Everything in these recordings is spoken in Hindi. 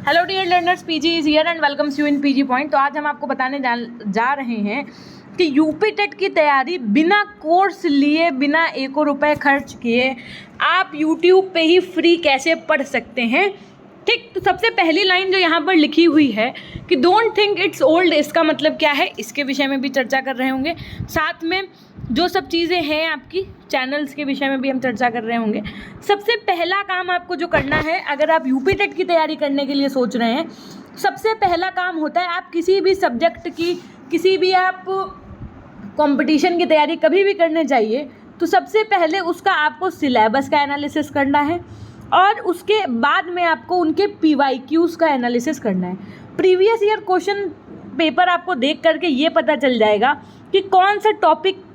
Hello dear learners, PG is here and welcomes you in PG point. तो आज हम आपको बताने जा रहे हैं कि यूपी टेट की तैयारी बिना कोर्स लिए, बिना एक रुपये खर्च किए आप यूट्यूब पे ही फ्री कैसे पढ़ सकते हैं। ठीक, तो सबसे पहली लाइन जो यहाँ पर लिखी हुई है कि डोंट थिंक इट्स ओल्ड, इसका मतलब क्या है, इसके विषय में भी चर्चा कर रहे होंगे। साथ में जो सब चीज़ें हैं आपकी चैनल्स के विषय में भी हम चर्चा कर रहे होंगे। सबसे पहला काम आपको जो करना है, अगर आप यूपी टेट की तैयारी करने के लिए सोच रहे हैं, सबसे पहला काम होता है आप किसी भी सब्जेक्ट की, किसी भी आप कंपटीशन की तैयारी कभी भी करने चाहिए तो सबसे पहले उसका आपको सिलेबस का एनालिसिस करना है और उसके बाद में आपको उनके PYQs का एनालिसिस करना है। प्रीवियस ईयर क्वेश्चन पेपर आपको देख करके ये पता चल जाएगा कि कौन सा टॉपिक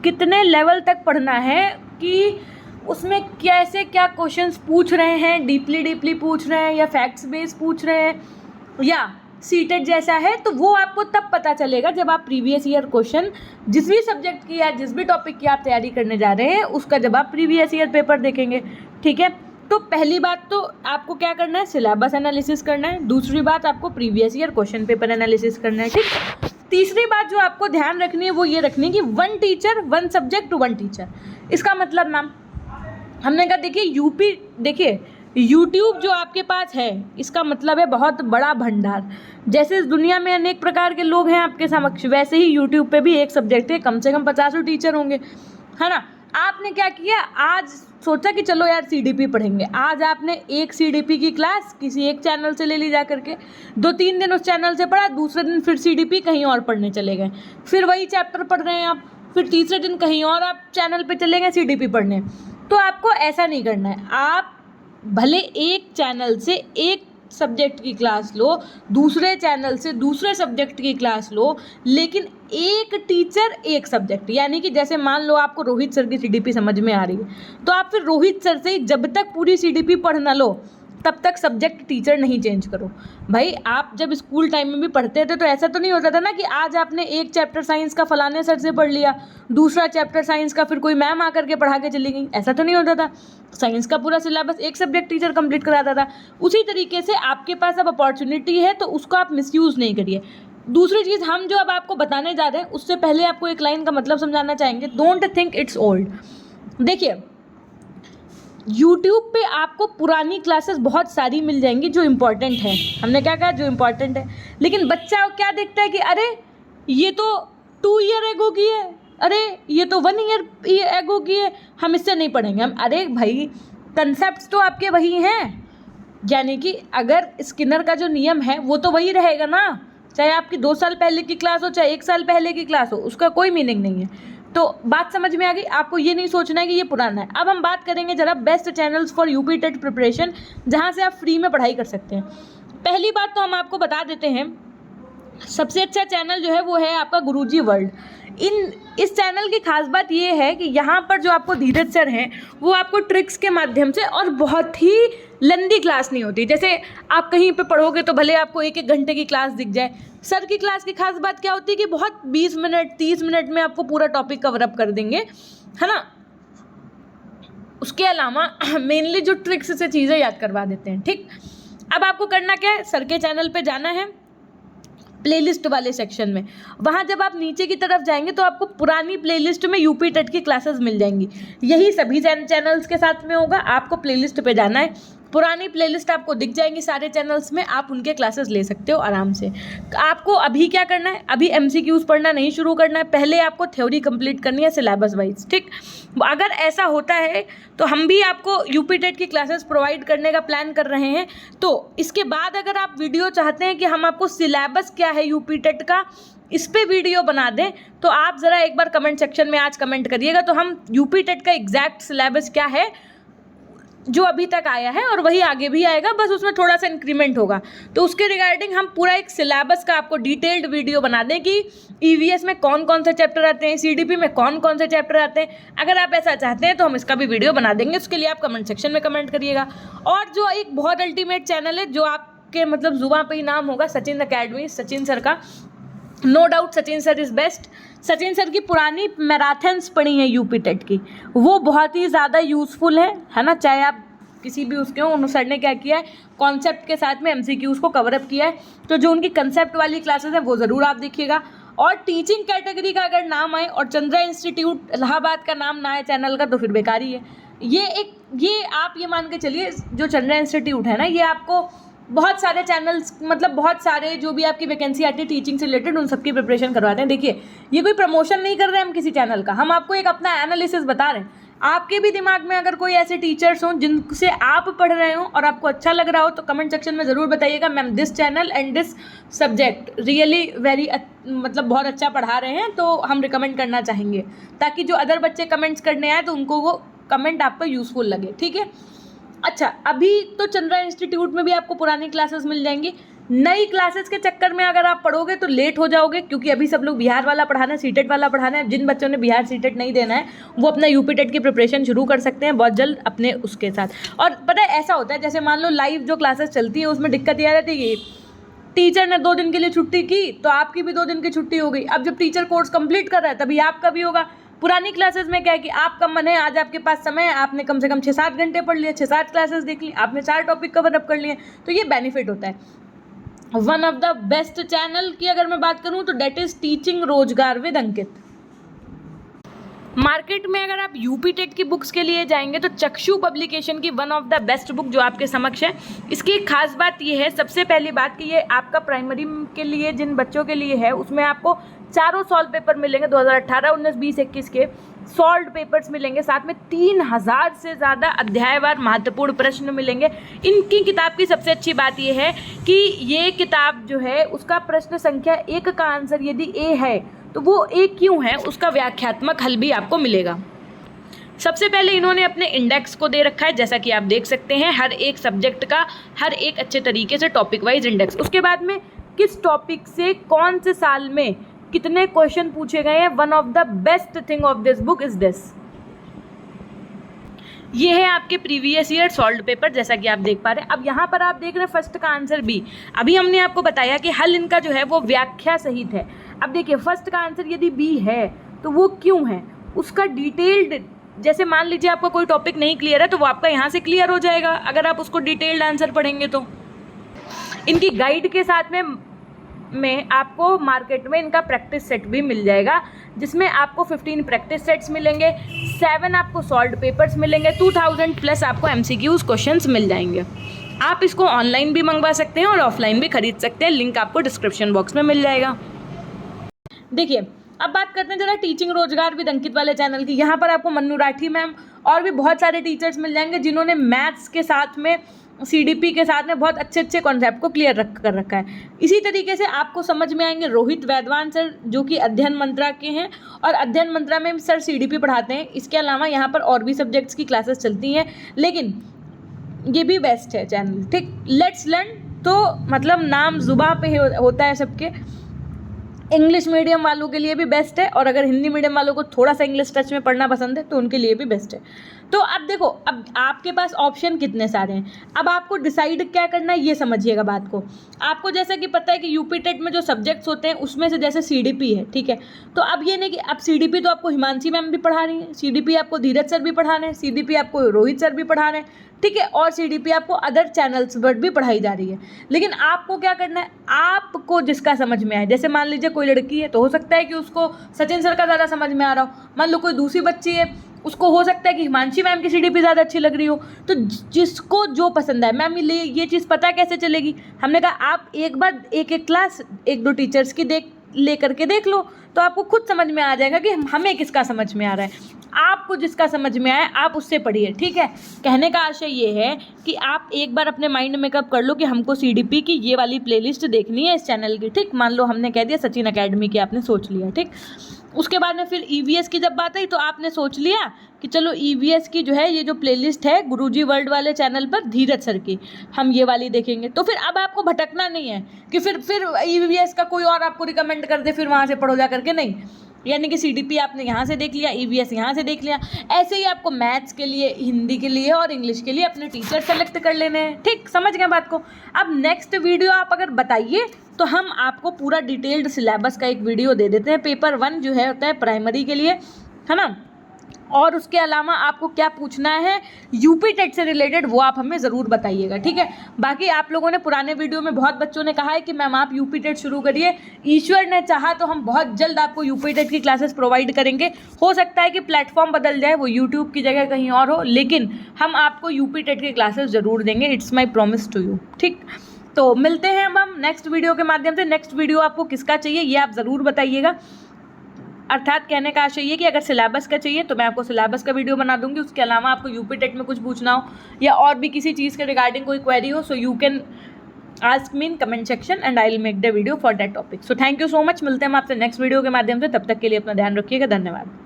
कितने लेवल तक पढ़ना है, कि उसमें कैसे क्या क्वेश्चंस पूछ रहे हैं, डीपली पूछ रहे हैं या फैक्ट्स बेस पूछ रहे हैं या सीटेट जैसा है। तो वो आपको तब पता चलेगा जब आप प्रीवियस ईयर क्वेश्चन जिस भी सब्जेक्ट की या जिस भी टॉपिक की आप तैयारी करने जा रहे हैं उसका जब आप प्रीवियस ईयर पेपर देखेंगे। ठीक है, तो पहली बात तो आपको क्या करना है, सिलेबस एनालिसिस करना है। दूसरी बात आपको previous year question paper analysis करना है। ठीक, तीसरी बात जो आपको ध्यान रखनी है वो ये रखनी है कि one teacher one subject one teacher. इसका मतलब मैम हमने कहा, देखिए यूट्यूब जो आपके पास है इसका मतलब है बहुत बड़ा भंडार। जैसे इस दुनिया में अनेक प्रकार के लोग हैं आपके समक्ष, वैसे ही यूट्यूब पे भी एक सब्जेक्ट है कम से कम 50 टीचर होंगे, है ना। आपने क्या किया, आज सोचा कि चलो यार CDP पढ़ेंगे। आज आपने एक CDP की क्लास किसी एक चैनल से ले ली जा करके, 2-3 दिन उस चैनल से पढ़ा, दूसरे दिन फिर CDP कहीं और पढ़ने चले गए, फिर वही चैप्टर पढ़ रहे हैं आप, फिर तीसरे दिन कहीं और आप चैनल पे चले गए CDP पढ़ने। तो आपको ऐसा नहीं करना है। आप भले एक चैनल से एक सब्जेक्ट की क्लास लो, दूसरे चैनल से दूसरे सब्जेक्ट की क्लास लो, लेकिन एक टीचर एक सब्जेक्ट। यानी कि जैसे मान लो आपको रोहित सर की CDP समझ में आ रही है तो आप फिर रोहित सर से ही जब तक पूरी CDP पढ़ ना लो तब तक सब्जेक्ट टीचर नहीं चेंज करो। भाई आप जब स्कूल टाइम में भी पढ़ते थे तो ऐसा तो नहीं होता था ना कि आज आपने एक चैप्टर साइंस का फलाने सर से पढ़ लिया, दूसरा चैप्टर साइंस का फिर कोई मैम आकर के पढ़ा के चली गई, ऐसा तो नहीं होता था। साइंस का पूरा सिलेबस एक सब्जेक्ट टीचर कंप्लीट कराता था। उसी तरीके से आपके पास अब अपॉर्चुनिटी है तो उसको आप मिसयूज़ नहीं करिए। दूसरी चीज़ हम जो अब आपको बताने जा रहे हैं उससे पहले आपको एक लाइन का मतलब समझाना चाहेंगे, डोंट थिंक इट्स ओल्ड। देखिए यूट्यूब पे आपको पुरानी क्लासेस बहुत सारी मिल जाएंगी जो इम्पोर्टेंट है। हमने क्या कहा, जो इम्पोर्टेंट है। लेकिन बच्चा क्या देखता है कि अरे ये तो 2 ईयर एगो की है, अरे ये तो 1 ईयर एगो की है, हम इससे नहीं पढ़ेंगे। हम अरे भाई कंसेप्ट तो आपके वही हैं। यानी कि अगर स्किनर का जो नियम है वो तो वही रहेगा ना, चाहे आपकी 2 साल पहले की क्लास हो चाहे 1 साल पहले की क्लास हो, उसका कोई मीनिंग नहीं है। तो बात समझ में आ गई। आपको ये नहीं सोचना है कि ये पुराना है। अब हम बात करेंगे जरा best channels for UP TET preparation, जहाँ से आप फ्री में पढ़ाई कर सकते हैं। पहली बात तो हम आपको बता देते हैं, सबसे अच्छा चैनल जो है वो है आपका गुरुजी वर्ल्ड। इस चैनल की खास बात ये है कि यहाँ पर जो आपको धीरज सर हैं वो आपको ट्रिक्स के माध्यम से, और बहुत ही लंबी क्लास नहीं होती। जैसे आप कहीं पे पढ़ोगे तो भले आपको 1-1 घंटे की क्लास दिख जाए, सर की क्लास की खास बात क्या होती है कि बहुत 20 मिनट 30 मिनट में आपको पूरा टॉपिक कवर अप कर देंगे, है ना। उसके अलावा मेनली जो ट्रिक्स से चीज़ें याद करवा देते हैं। ठीक, अब आपको करना क्या है, सर के चैनल पे जाना है, प्लेलिस्ट वाले सेक्शन में। वहाँ जब आप नीचे की तरफ जाएंगे तो आपको पुरानी प्लेलिस्ट में यूपी टेट की क्लासेस मिल जाएंगी। यही सभी चैनल्स के साथ में होगा। आपको प्लेलिस्ट पे जाना है, पुरानी प्लेलिस्ट आपको दिख जाएंगी सारे चैनल्स में, आप उनके क्लासेस ले सकते हो आराम से। आपको अभी क्या करना है, अभी MCQs पढ़ना नहीं शुरू करना है, पहले आपको थ्योरी कंप्लीट करनी है सिलेबस वाइज। ठीक, अगर ऐसा होता है तो हम भी आपको यूपी टेट की क्लासेस प्रोवाइड करने का प्लान कर रहे हैं। तो इसके बाद अगर आप वीडियो चाहते हैं कि हम आपको सिलेबस क्या है यूपी टेट का इस पे वीडियो बना दें, तो आप ज़रा एक बार कमेंट सेक्शन में आज कमेंट करिएगा, तो हम यूपी टेट का एग्जैक्ट सिलेबस क्या है जो अभी तक आया है और वही आगे भी आएगा, बस उसमें थोड़ा सा इंक्रीमेंट होगा, तो उसके रिगार्डिंग हम पूरा एक सिलेबस का आपको डिटेल्ड वीडियो बना दें कि EVS में कौन कौन से चैप्टर आते हैं, CDP में कौन कौन से चैप्टर आते हैं। अगर आप ऐसा चाहते हैं तो हम इसका भी वीडियो बना देंगे, उसके लिए आप कमेंट सेक्शन में कमेंट करिएगा। और जो एक बहुत अल्टीमेट चैनल है जो आपके मतलब जुबान पे ही नाम होगा, सचिन अकेडमी, सचिन सर का, no doubt Sachin sir is best. Sachin sir की पुरानी मैराथन्स पढ़ी हैं यूपी टेट की, वो बहुत ही ज़्यादा यूज़फुल है ना। चाहे आप किसी भी उसके हों, उन सर ने क्या किया है, कॉन्सेप्ट के साथ में MCQs को कवर अप किया है। तो जो उनकी कंसेप्ट वाली क्लासेस है वो ज़रूर आप देखिएगा। और टीचिंग कैटेगरी का अगर नाम आए और चंद्रा इंस्टीट्यूट इलाहाबाद का नाम ना आए चैनल का, तो फिर बेकार ही है। ये आप ये मान के चलिए, जो चंद्रा इंस्टीट्यूट है ना, ये आपको बहुत सारे चैनल्स, मतलब बहुत सारे जो भी आपकी वैकेंसी आती है टीचिंग से रिलेटेड, उन सबकी प्रिपरेशन करवाते हैं। देखिए, ये कोई प्रमोशन नहीं कर रहे हैं हम किसी चैनल का, हम आपको एक अपना एनालिसिस बता रहे हैं। आपके भी दिमाग में अगर कोई ऐसे टीचर्स हों जिनसे आप पढ़ रहे हो और आपको अच्छा लग रहा हो, तो कमेंट सेक्शन में ज़रूर बताइएगा, ma'am this channel and this subject really very मतलब बहुत अच्छा पढ़ा रहे हैं, तो हम रिकमेंड करना चाहेंगे, ताकि जो अदर बच्चे कमेंट्स करने आए तो उनको वो कमेंट आपको यूज़फुल लगे। ठीक है। अच्छा, अभी तो चंद्रा इंस्टीट्यूट में भी आपको पुरानी क्लासेस मिल जाएंगी। नई क्लासेस के चक्कर में अगर आप पढ़ोगे तो लेट हो जाओगे, क्योंकि अभी सब लोग बिहार वाला पढ़ाना है, सीटेट वाला पढ़ाना है। जिन बच्चों ने बिहार सीटेट नहीं देना है वो अपना यूपी टेट की प्रिपरेशन शुरू कर सकते हैं बहुत जल्द अपने उसके साथ। और पता है ऐसा होता है, जैसे मान लो लाइव जो क्लासेस चलती है उसमें दिक्कत यह रहती है कि टीचर ने 2 दिन के लिए छुट्टी की तो आपकी भी 2 दिन की छुट्टी हो गई। अब जब टीचर कोर्स कंप्लीट कर रहा है तभी आपका भी होगा। पुरानी क्लासेस में क्या है कि आपका मन है, आज आपके पास समय है, आपने कम से कम 6-7 घंटे पढ़ लिया, 6-7 क्लासेस देख ली, आपने 4 टॉपिक कवर अप कर लिए, तो ये बेनिफिट होता है। One of the best channel की अगर मैं बात करूं तो डेट इज टीचिंग रोजगार विद अंकित। मार्केट में अगर आप यूपी टेट की बुक्स के लिए जाएंगे तो चक्षु पब्लिकेशन की one of the best book जो आपके समक्ष है। इसकी एक खास बात ये है, सबसे पहली बात कि ये आपका प्राइमरी के लिए जिन बच्चों के लिए है, उसमें आपको चारों सॉल्व पेपर मिलेंगे 2018, 19, 20, 21 के सॉल्व पेपर्स मिलेंगे। साथ में 3000 से ज़्यादा अध्यायवार महत्वपूर्ण प्रश्न मिलेंगे। इनकी किताब की सबसे अच्छी बात यह है कि ये किताब जो है उसका प्रश्न संख्या 1 का आंसर यदि ए है तो वो ए क्यों है उसका व्याख्यात्मक हल भी आपको मिलेगा। सबसे पहले इन्होंने अपने इंडेक्स को दे रखा है, जैसा कि आप देख सकते हैं, हर एक सब्जेक्ट का हर एक अच्छे तरीके से टॉपिक वाइज इंडेक्स। उसके बाद में किस टॉपिक से कौन से साल में कितने क्वेश्चन पूछे गए हैं। One of the best thing of this book is this. ये है आपके प्रीवियस ईयर सॉल्व पेपर, जैसा कि आप देख पा रहे हैं। अब यहाँ पर आप देख रहे हैं फर्स्ट का आंसर बी। अभी हमने आपको बताया कि हल इनका जो है वो व्याख्या सहित है। अब देखिए, फर्स्ट का आंसर यदि बी है तो वो क्यों है, उसका डिटेल्ड, जैसे मान लीजिए आपका कोई टॉपिक नहीं क्लियर है तो वो आपका यहाँ से क्लियर हो जाएगा अगर आप उसको डिटेल्ड आंसर पढ़ेंगे तो। इनकी गाइड के साथ में आपको मार्केट में इनका प्रैक्टिस सेट भी मिल जाएगा, जिसमें आपको 15 प्रैक्टिस सेट्स मिलेंगे, 7 आपको सॉल्व पेपर्स मिलेंगे, 2000 प्लस आपको MCQs क्वेश्चंस मिल जाएंगे। आप इसको ऑनलाइन भी मंगवा सकते हैं और ऑफलाइन भी खरीद सकते हैं, लिंक आपको डिस्क्रिप्शन बॉक्स में मिल जाएगा। देखिए, अब बात करते हैं जरा टीचिंग रोजगार विद अंकित वाले चैनल की। यहाँ पर आपको मन्नू राठी मैम और भी बहुत सारे टीचर्स मिल जाएंगे जिन्होंने मैथ्स के साथ में, CDP के साथ में बहुत अच्छे अच्छे कॉन्सेप्ट को क्लियर कर रखा है। इसी तरीके से आपको समझ में आएंगे रोहित वैद्वान सर, जो कि अध्ययन मंत्रा के हैं, और अध्ययन मंत्रा में सर CDP पढ़ाते हैं। इसके अलावा यहाँ पर और भी सब्जेक्ट्स की क्लासेस चलती हैं, लेकिन ये भी बेस्ट है चैनल। ठीक, लेट्स लर्न तो मतलब नाम जुबां पे होता है सबके। इंग्लिश मीडियम वालों के लिए भी बेस्ट है, और अगर हिंदी मीडियम वालों को थोड़ा सा इंग्लिश टच में पढ़ना पसंद है तो उनके लिए भी बेस्ट है। तो अब देखो, अब आपके पास ऑप्शन कितने सारे हैं, अब आपको डिसाइड क्या करना है ये समझिएगा बात को। आपको जैसा कि पता है कि यूपी टेट में जो सब्जेक्ट्स होते हैं उसमें से जैसे CDP है, ठीक है, तो अब ये नहीं कि अब CDP तो आपको हिमांशी मैम भी पढ़ा रही है, CDP आपको धीरज सर भी पढ़ा रहे हैं, CDP आपको रोहित सर भी पढ़ा रहे हैं, ठीक है, और CDP आपको अदर चैनल्स पर भी पढ़ाई जा रही है। लेकिन आपको क्या करना है, आपको जिसका समझ में आए, जैसे मान लीजिए कोई लड़की है तो हो सकता है कि उसको सचिन सर का ज़्यादा समझ में आ रहा हो, मान लो कोई दूसरी बच्ची है उसको हो सकता है कि हिमांशी मैम की CDP ज़्यादा अच्छी लग रही हो। तो जिसको जो पसंद है, मैम ये चीज़ पता कैसे चलेगी, हमने कहा आप एक बार एक क्लास 1-2 टीचर्स की ले करके देख लो, तो आपको खुद समझ में आ जाएगा कि हमें किसका समझ में आ रहा है। आपको जिसका समझ में आए आप उससे पढ़िए, ठीक है। कहने का आशय ये है कि आप एक बार अपने माइंड मेकअप कर लो कि हमको CDP की ये वाली प्लेलिस्ट देखनी है इस चैनल की, ठीक। मान लो हमने कह दिया सचिन अकेडमी की, आपने सोच लिया, ठीक। उसके बाद में फिर EVS की जब बात आई तो आपने सोच लिया कि चलो EVS की जो है ये जो प्लेलिस्ट है गुरुजी वर्ल्ड वाले चैनल पर धीरज सर की, हम ये वाली देखेंगे। तो फिर अब आपको भटकना नहीं है कि फिर EVS का कोई और आपको रिकमेंड कर दे, फिर वहाँ से पढ़ो जा करके, नहीं। यानी कि CDP आपने यहाँ से देख लिया, EVS यहाँ से देख लिया। ऐसे ही आपको मैथ्स के लिए, हिंदी के लिए और इंग्लिश के लिए अपने टीचर सेलेक्ट कर लेने हैं, ठीक। समझ गए बात को। अब नेक्स्ट वीडियो आप अगर बताइए तो हम आपको पूरा डिटेल्ड सिलेबस का एक वीडियो दे देते हैं। पेपर 1 जो है होता है प्राइमरी के लिए, है ना, और उसके अलावा आपको क्या पूछना है यूपी टेट से रिलेटेड वो आप हमें ज़रूर बताइएगा, ठीक है। बाकी आप लोगों ने पुराने वीडियो में बहुत बच्चों ने कहा है कि मैम आप यूपी टेट शुरू करिए, ईश्वर ने चाहा तो हम बहुत जल्द आपको यूपी टेट की क्लासेस प्रोवाइड करेंगे। हो सकता है कि प्लेटफॉर्म बदल जाए, वो यूट्यूब की जगह कहीं और हो, लेकिन हम आपको यूपी टेट की क्लासेस ज़रूर देंगे, it's my promise to you, ठीक। तो मिलते हैं अब हम नेक्स्ट वीडियो के माध्यम से। नेक्स्ट वीडियो आपको किसका चाहिए ये आप ज़रूर बताइएगा। अर्थात कहने का आशय ये कि अगर सिलेबस का चाहिए तो मैं आपको सिलेबस का वीडियो बना दूंगी, उसके अलावा आपको यूपी टेट में कुछ पूछना हो या और भी किसी चीज़ के रिगार्डिंग कोई क्वेरी हो, so you can ask me in comment section and I will make the video for that topic. So thank you so much, मिलते हैं हम आपसे नेक्स्ट वीडियो के माध्यम से, तब तक के लिए अपना ध्यान रखिएगा, धन्यवाद।